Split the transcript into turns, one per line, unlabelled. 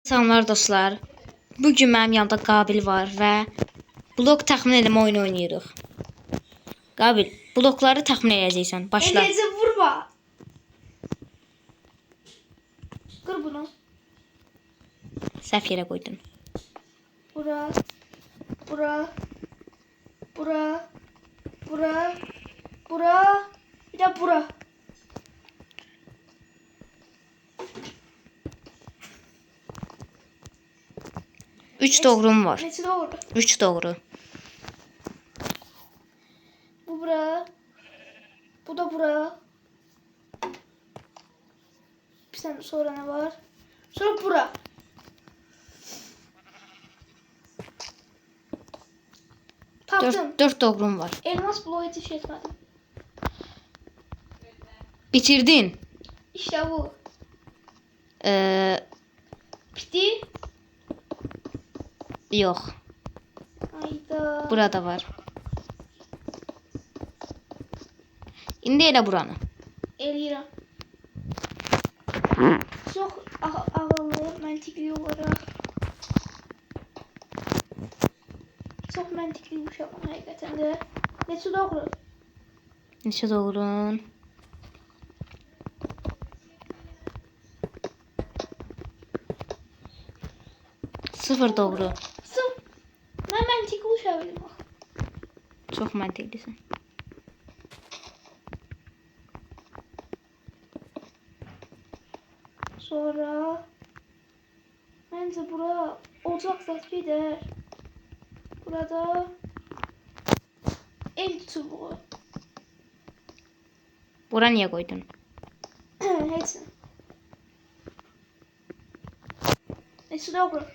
Selamlar dostlar. Bugün mənim yanımda Qabil var və blok təxmin etmə oyunu oynayırıq. Qabil, blokları təxmin edəcəksən. Başla.
Eləcə vurma. Qır bunu.
Səhv yerə qoydun.
Bura. Bura. Bura. Bura. Bura. Bir de bura.
Üç doğrum var.
Neçə doğru?
3 doğru.
Bu bura. Bu da bura. Bir saniye sonra ne var? Sonra bura. Tapdım.
4 doğrum var.
Elmas bloğu yetiş etmedim.
Bitirdin.
İşte bu. Bitti.
Yok.
Hayda.
Burada var. İndi elə buranı.
Eləyirəm. Çox ağıllı, məntiqli olaraq. Çox məntiqli uşağım həqiqətən də. Neçə doğru?
Neçə doğrun? Sıfır doğru.
Sırf mən məntiqli uşağım.
Çox məntiqlisən.
Sonra məncə bura ocaq zət gedər. Burada el çubuğu.
Bura niyə qoydun?
Heç nə. Neçə doğru?